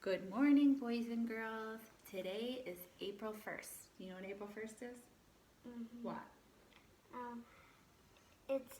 Good morning, boys and girls. Today is April 1st. You know what April 1st is? Mm-hmm. What? It's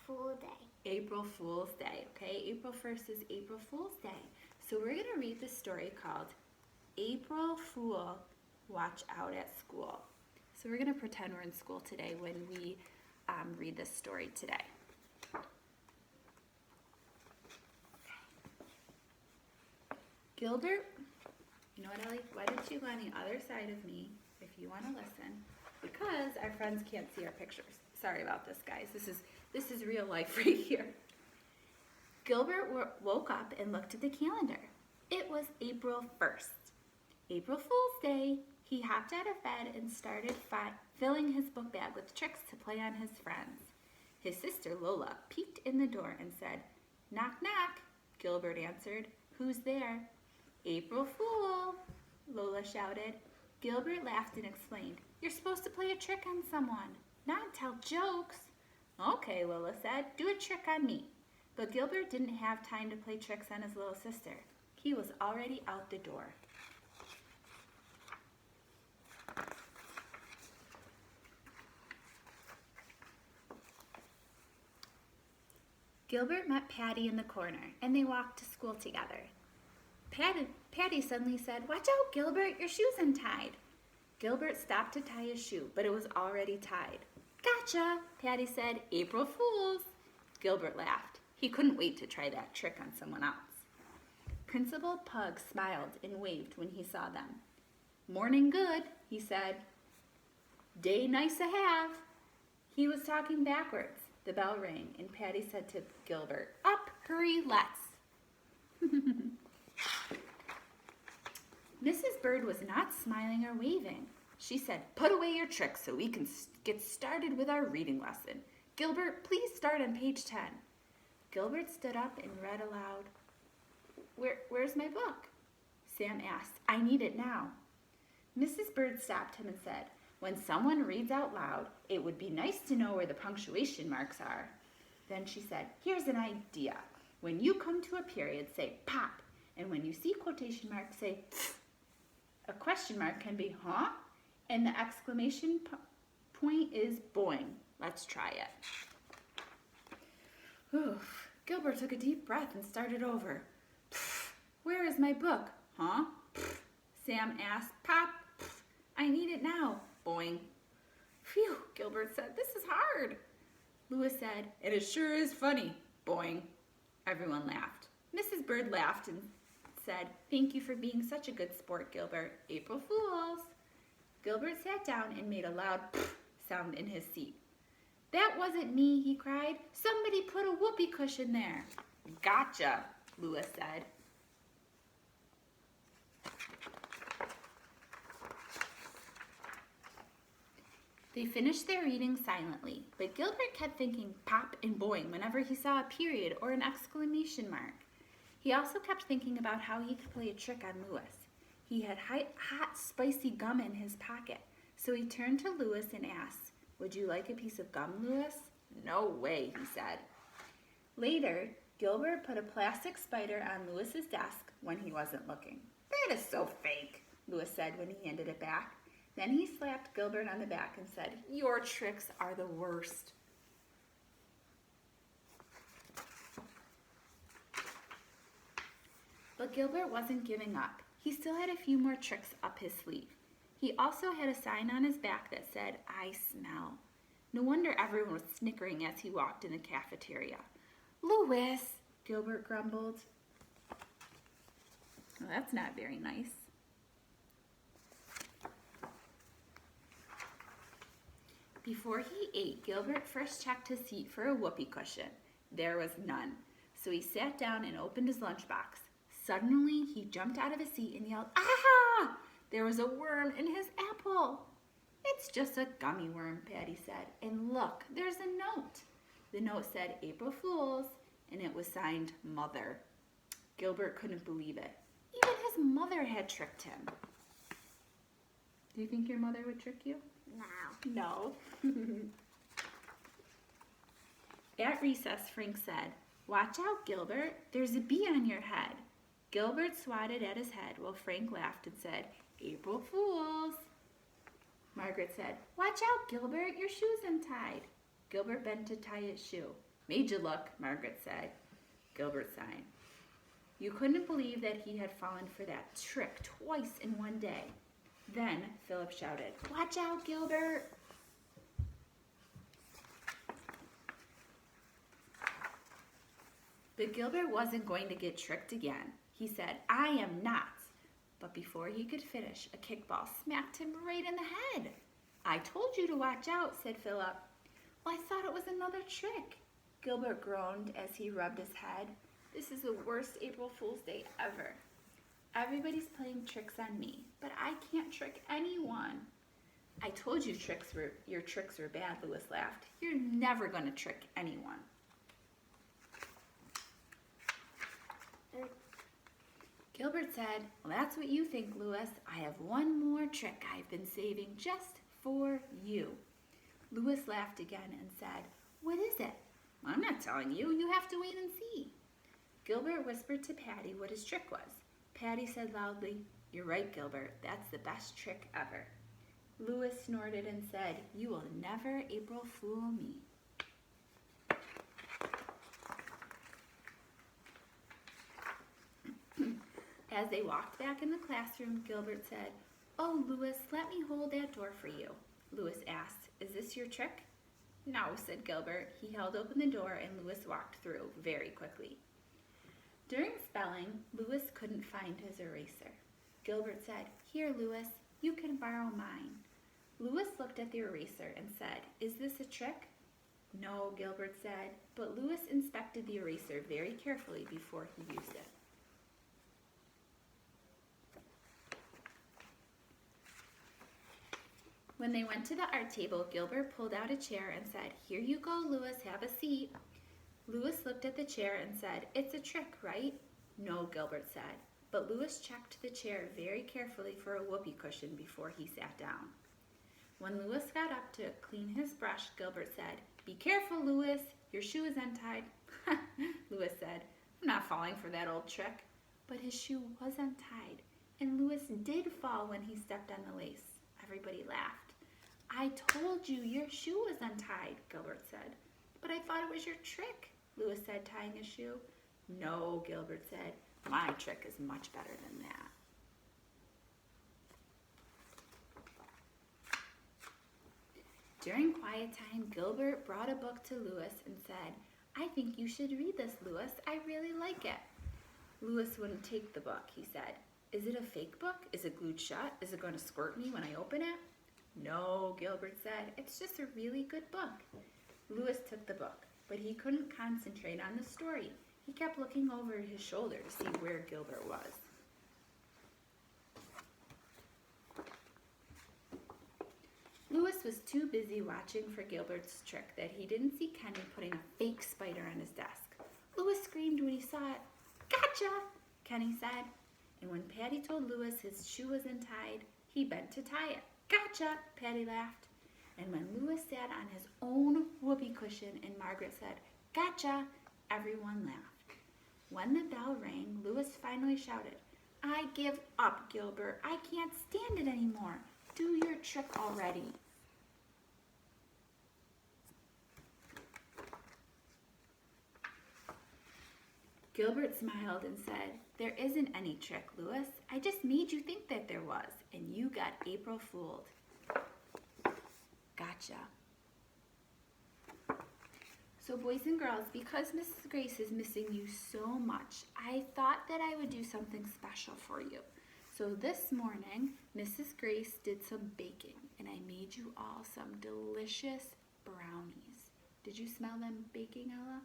Fool Day. April Fool's Day, okay? April 1st is April Fool's Day. So we're going to read the story called April Fool, Watch Out at School. So we're going to pretend we're in school today when we read this story today. Gilbert, you know what, Ellie? Why don't you go on the other side of me if you want to listen? Because our friends can't see our pictures. Sorry about this, guys. This is real life right here. Gilbert woke up and looked at the calendar. It was April 1st. April Fool's Day. He hopped out of bed and started filling his book bag with tricks to play on his friends. His sister Lola peeked in the door and said, "Knock, knock." Gilbert answered, "Who's there?" "April Fool," Lola shouted. Gilbert laughed and explained, "You're supposed to play a trick on someone, not tell jokes." "Okay," Lola said, "do a trick on me." But Gilbert didn't have time to play tricks on his little sister. He was already out the door. Gilbert met Patty in the corner, and they walked to school together. Patty suddenly said, "Watch out, Gilbert, your shoe's untied." Gilbert stopped to tie his shoe, but it was already tied. "Gotcha," Patty said. "April Fools." Gilbert laughed. He couldn't wait to try that trick on someone else. Principal Pug smiled and waved when he saw them. "Morning good," he said. "Day nice to have." He was talking backwards. The bell rang, and Patty said to Gilbert, "Up, hurry, let's." Mrs. Bird was not smiling or waving. She said, "Put away your tricks so we can get started with our reading lesson. Gilbert, please start on page 10. Gilbert stood up and read aloud. Where's my book?" Sam asked. "I need it now." Mrs. Bird stopped him and said, "When someone reads out loud, it would be nice to know where the punctuation marks are." Then she said, "Here's an idea. When you come to a period, say pop, and when you see quotation marks, say pfft. A question mark can be huh, and the exclamation point is boing. Let's try it." Oof. Gilbert took a deep breath and started over. "Pfft. Where is my book? Huh? Pfft. Sam asked. Pop. Pfft. I need it now. Boing. "Phew," Gilbert said. "This is hard." Louis said, "And it sure is funny." Boing. Everyone laughed. Mrs. Bird laughed and said, "Thank you for being such a good sport, Gilbert. April Fools." Gilbert sat down and made a loud pfft sound in his seat. "That wasn't me," he cried. "Somebody put a whoopee cushion there." "Gotcha," Louis said. They finished their reading silently, but Gilbert kept thinking pop and boing whenever he saw a period or an exclamation mark. He also kept thinking about how he could play a trick on Louis. He had hot, spicy gum in his pocket, so he turned to Louis and asked, "Would you like a piece of gum, Louis?" "No way," he said. Later, Gilbert put a plastic spider on Louis's desk when he wasn't looking. "That is so fake," Louis said when he handed it back. Then he slapped Gilbert on the back and said, "Your tricks are the worst." But Gilbert wasn't giving up. He still had a few more tricks up his sleeve. He also had a sign on his back that said, "I smell." No wonder everyone was snickering as he walked in the cafeteria. "Louis," Gilbert grumbled. Well, that's not very nice. Before he ate, Gilbert first checked his seat for a whoopee cushion. There was none. So he sat down and opened his lunchbox. Suddenly, he jumped out of his seat and yelled, "Ah!" There was a worm in his apple. "It's just a gummy worm," Patty said. "And look, there's a note." The note said, "April Fools," and it was signed Mother. Gilbert couldn't believe it. Even his mother had tricked him. Do you think your mother would trick you? No. No. At recess, Frank said, "Watch out, Gilbert. There's a bee on your head." Gilbert swatted at his head while Frank laughed and said, "April Fools." Margaret said, "Watch out, Gilbert. Your shoe's untied." Gilbert bent to tie his shoe. "Made you look," Margaret said. Gilbert sighed. You couldn't believe that he had fallen for that trick twice in one day. Then Philip shouted, "Watch out, Gilbert." But Gilbert wasn't going to get tricked again. He said, "I am not." But before he could finish, a kickball smacked him right in the head. "I told you to watch out," said Philip. "Well, I thought it was another trick." Gilbert groaned as he rubbed his head. "This is the worst April Fool's Day ever. Everybody's playing tricks on me, but I can't trick anyone." "I told you your tricks were bad," Louis laughed. "You're never going to trick anyone." Gilbert said, "Well, that's what you think, Louis. I have one more trick I've been saving just for you." Louis laughed again and said, "What is it?" "I'm not telling you. You have to wait and see." Gilbert whispered to Patty what his trick was. Patty said loudly, "You're right, Gilbert. That's the best trick ever." Louis snorted and said, "You will never April fool me." As they walked back in the classroom, Gilbert said, "Oh, Louis, let me hold that door for you." Louis asked, "Is this your trick?" "No," said Gilbert. He held open the door and Louis walked through very quickly. During spelling, Louis couldn't find his eraser. Gilbert said, "Here, Louis, you can borrow mine." Louis looked at the eraser and said, "Is this a trick?" "No," Gilbert said, but Louis inspected the eraser very carefully before he used it. When they went to the art table, Gilbert pulled out a chair and said, "Here you go, Louis, have a seat." Louis looked at the chair and said, "It's a trick, right?" "No," Gilbert said, but Louis checked the chair very carefully for a whoopee cushion before he sat down. When Louis got up to clean his brush, Gilbert said, "Be careful, Louis, your shoe is untied." Louis said, "I'm not falling for that old trick." But his shoe was untied, and Louis did fall when he stepped on the lace. Everybody laughed. "I told you your shoe was untied," Gilbert said. "But I thought it was your trick," Louis said, tying his shoe. "No," Gilbert said, "my trick is much better than that." During quiet time, Gilbert brought a book to Louis and said, "I think you should read this, Louis. I really like it." Louis wouldn't take the book. He said, "Is it a fake book? Is it glued shut? Is it going to squirt me when I open it?" "No," Gilbert said, "it's just a really good book." Louis took the book, but he couldn't concentrate on the story. He kept looking over his shoulder to see where Gilbert was. Louis was too busy watching for Gilbert's trick that he didn't see Kenny putting a fake spider on his desk. Louis screamed when he saw it. "Gotcha!" Kenny said. And when Patty told Louis his shoe was untied, he bent to tie it. "Gotcha!" Patty laughed. And when Louis sat on his own whoopee cushion and Margaret said, "Gotcha!" everyone laughed. When the bell rang, Louis finally shouted, "I give up, Gilbert. I can't stand it anymore. Do your trick already." Gilbert smiled and said, "There isn't any trick, Louis. I just made you think that there was, and you got April fooled." Gotcha. So boys and girls, because Mrs. Grace is missing you so much, I thought that I would do something special for you. So this morning, Mrs. Grace did some baking, and I made you all some delicious brownies. Did you smell them baking, Ella?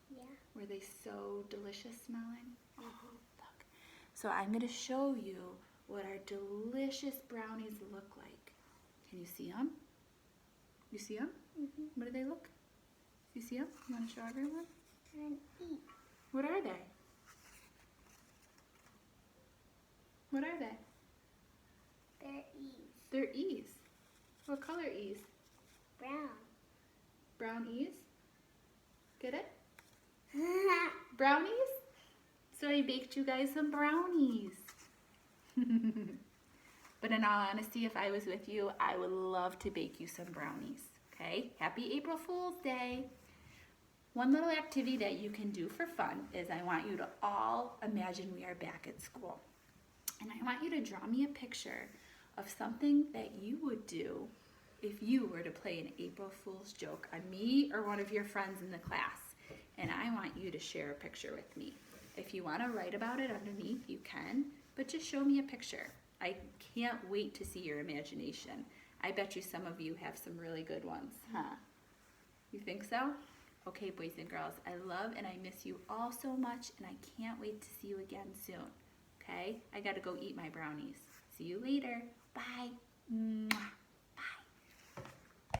Yeah. Were they so delicious smelling? Oh, look. So I'm going to show you what our delicious brownies look like. Can you see them? You see them? Mm-hmm. What do they look? You see them? You want to show everyone? And eat. What are they? What are they? They're E's. They're E's. What color E's? Brown. Brown E's? Get it? Brownies? So I baked you guys some brownies. But in all honesty, if I was with you, I would love to bake you some brownies. Okay? Happy April Fool's Day. One little activity that you can do for fun is I want you to all imagine we are back at school. And I want you to draw me a picture of something that you would do if you were to play an April Fool's joke on me or one of your friends in the class. And I want you to share a picture with me. If you want to write about it underneath, you can, but just show me a picture. I can't wait to see your imagination. I bet you some of you have some really good ones, huh? You think so? Okay, boys and girls, I love and I miss you all so much, and I can't wait to see you again soon. Okay? I gotta go eat my brownies. See you later. Bye. Mwah.